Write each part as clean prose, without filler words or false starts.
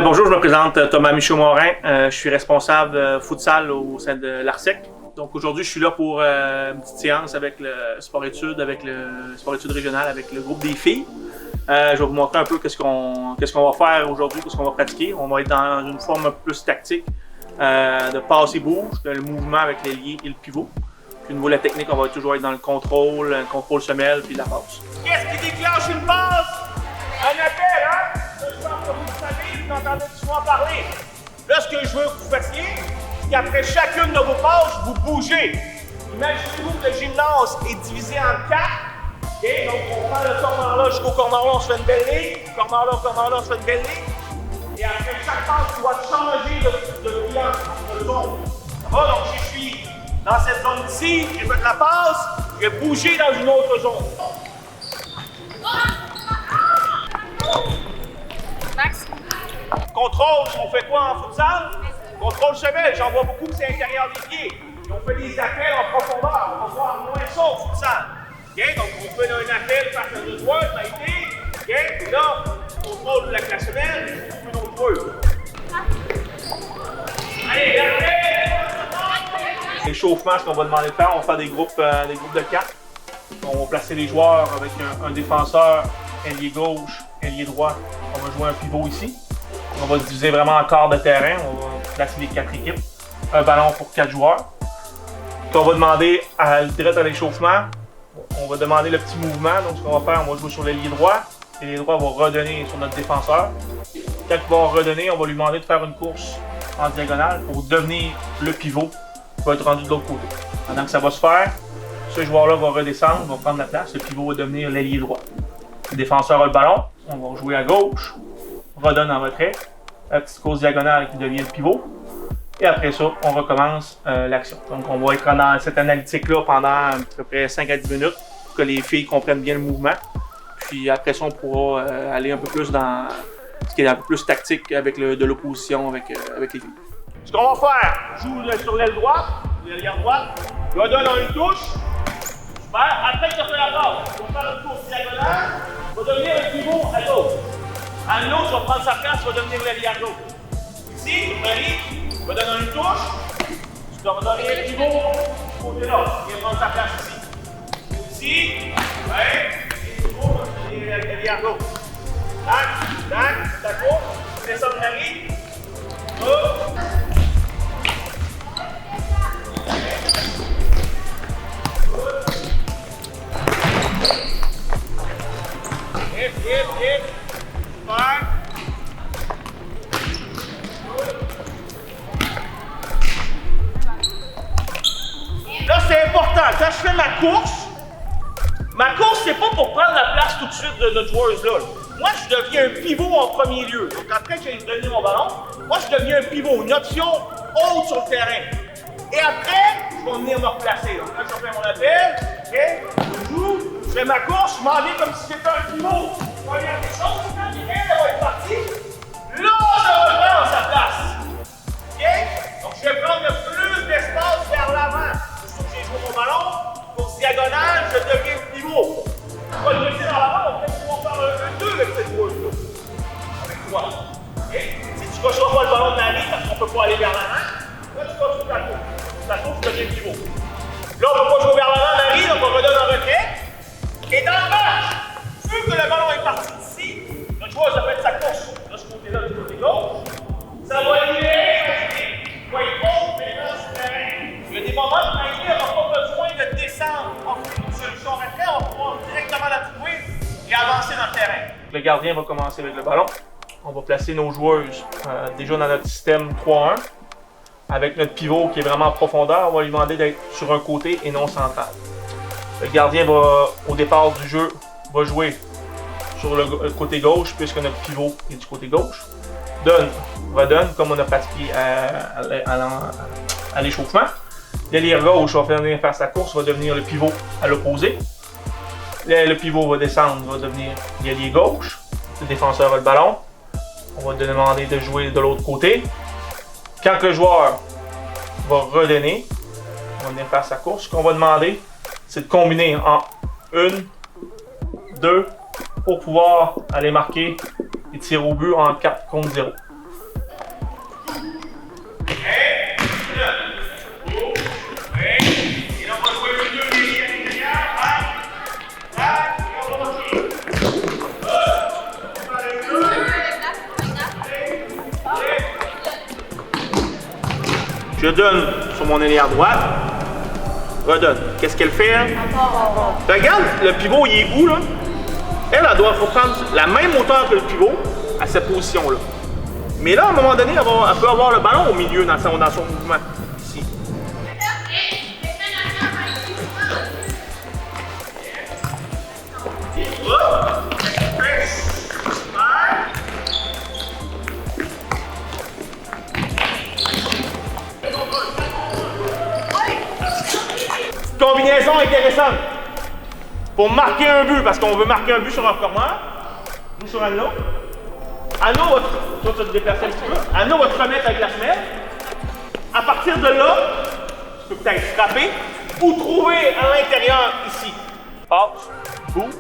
Bonjour, je me présente Thomas Michaud-Morin. Je suis responsable futsal au sein de l'ARSEC. Donc aujourd'hui, je suis là pour une petite séance avec le sport-études, régional, avec le groupe des filles. Je vais vous montrer un peu qu'est-ce qu'on va faire aujourd'hui, qu'est-ce qu'on va pratiquer. On va être dans une forme un peu plus tactique de passe et bouge, le mouvement avec l'ailier et le pivot. Puis au niveau de la technique, on va toujours être dans le contrôle semelle puis la passe. Qu'est-ce qui déclenche une passe? Un appel, hein? Je pense que vous le savez, vous entendez souvent parler. Là, ce que je veux que vous fassiez, c'est qu'après chacune de vos passes, vous bougez. Imaginez-vous que le gymnase est divisé en 4. Okay? Donc, on prend le corner là jusqu'au corner là, on se fait une belle ligne. Corner là, on se fait une belle ligne. Et après chaque passe, tu vas changer de client, de zone. Ça va? Donc, je suis dans cette zone-ci, j'ai fait la passe, je vais bouger dans une autre zone. Max. Contrôle, on fait quoi en futsal? Contrôle semelle, j'en vois beaucoup que c'est l'intérieur des pieds. Et on fait des appels en profondeur, on va voir moins ça au futsal. Okay? Donc on fait un appel face à deux joueurs, ça a été. Okay? Et là, contrôle de la semelle, on fait notre joueur. Allez, l'échauffement, ce qu'on va demander de faire, on va faire des groupes de 4. On va placer les joueurs avec un défenseur, ailier gauche, ailier droit. On va jouer un pivot ici. On va se diviser vraiment en quart de terrain. On va placer les 4 équipes. Un ballon pour 4 joueurs. On va demander direct à l'échauffement. On va demander le petit mouvement. Donc ce qu'on va faire, on va jouer sur l'ailier droit. L'ailier droit va redonner sur notre défenseur. Quand il va redonner, on va lui demander de faire une course en diagonale pour devenir le pivot qui va être rendu de l'autre côté. Pendant que ça va se faire, ce joueur-là va redescendre, va prendre la place. Le pivot va devenir l'ailier droit. Le défenseur a le ballon. On va jouer à gauche. Redonne en retrait. La petite course diagonale qui devient le pivot. Et après ça, on recommence l'action. Donc on va être dans cette analytique-là pendant à peu près 5 à 10 minutes pour que les filles comprennent bien le mouvement. Puis après ça, on pourra aller un peu plus dans ce qui est un peu plus tactique avec de l'opposition avec les filles. Ce qu'on va faire, joue sur l'aile droite, l'aile droite, redonne en une touche. Super. Après que tu as fait la passe, on va faire une course diagonale, va devenir un pivot à gauche. À l'autre, va prendre sa place, va devenir l'ailier à gauche. Ici, Marie va donner une touche, tu dois redonner un pivot du côté là, il va prendre sa place ici. Ici, ouais, pivot, va devenir l'ailier à gauche. Tac, ta course, descends de Marie. Hop. Hip. Super. Là, c'est important. Quand je fais ma course, c'est pas pour prendre la place tout de suite de notre joueuse-là. Moi, je deviens un pivot en premier lieu. Donc, après que j'ai donné mon ballon, moi, je deviens un pivot, une option haute sur le terrain. Et après, je vais venir me replacer. Donc, là, je fais mon appel, OK? Je joue, je fais ma course, je m'en vais comme si c'était un pivot. Regarde les choses, quand elle va être partie, là, je reprends sa place. OK? Donc, je vais prendre le plus d'espace vers l'avant. Surtout que j'ai joué mon ballon, pour diagonale, je deviens le pivot. Je vais le laisser dans l'avant, on peut pouvoir faire un 2 avec cette joueuse-là. Avec toi. OK? Si tu ne cocheras pas le ballon de Marie parce qu'on ne peut pas aller vers l'avant, là, tu coches sur ta course. Ta course, tu deviens le pivot. Là, on ne peut pas jouer vers l'avant, Marie, donc on redonne un retrait. Et dans le match, vu que le ballon est parti d'ici, notre joueur a fait sa course de ce côté-là, du côté gauche. Ça va libérer, il va être haut maintenant sur le terrain. Il y a des moments où Marie n'aura pas besoin de descendre en fait une solution retrait, on va pouvoir directement la trouver et avancer dans le terrain. Le gardien va commencer avec le ballon. On va placer nos joueuses déjà dans notre système 3-1. Avec notre pivot qui est vraiment en profondeur, on va lui demander d'être sur un côté et non central. Le gardien va, au départ du jeu, va jouer sur le côté gauche puisque notre pivot est du côté gauche. Redonne, comme on a pratiqué à l'échauffement. L'ailier gauche va venir faire sa course, va devenir le pivot à l'opposé. Le pivot va descendre, va devenir l'ailier gauche. Le défenseur a le ballon. On va demander de jouer de l'autre côté. Quand le joueur va redonner, on va venir faire sa course. Ce qu'on va demander, c'est de combiner en 1, 2, pour pouvoir aller marquer et tirer au but en 4 contre 0. Je donne sur mon ailier à droite. Redonne. Qu'est-ce qu'elle fait? Regarde, le pivot, il est où, là? Elle doit prendre la même hauteur que le pivot à cette position-là. Mais là, à un moment donné, elle peut avoir le ballon au milieu dans son mouvement. Ici. Combinaison intéressante. Pour marquer un but, parce qu'on veut marquer un but sur un corner, ou sur Anno. Anno va toi, tu vas te déplacer un petit peu. Anno va te remettre avec la semelle. À partir de là, tu peux peut-être frapper ou trouver à l'intérieur ici. Passe, bouge.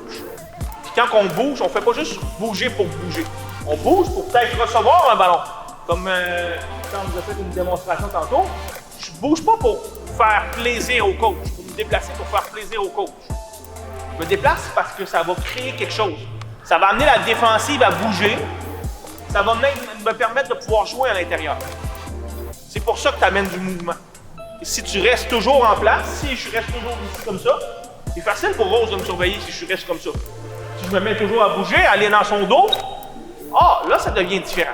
Puis quand on bouge, on ne fait pas juste bouger pour bouger. On bouge pour peut-être recevoir un ballon. Comme quand vous avez fait une démonstration tantôt, je ne bouge pas pour faire plaisir au coach, pour me déplacer pour faire plaisir au coach. Je me déplace parce que ça va créer quelque chose. Ça va amener la défensive à bouger. Ça va me permettre de pouvoir jouer à l'intérieur. C'est pour ça que tu amènes du mouvement. Et si tu restes toujours en place, si je reste toujours ici comme ça, c'est facile pour Rose de me surveiller si je reste comme ça. Si je me mets toujours à bouger, à aller dans son dos, là, ça devient différent.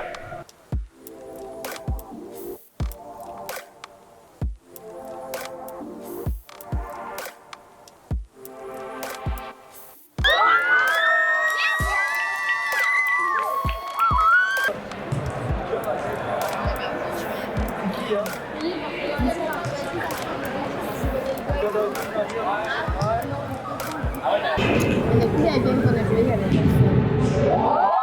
Depuis la game qu'on a joué, il y avait personne.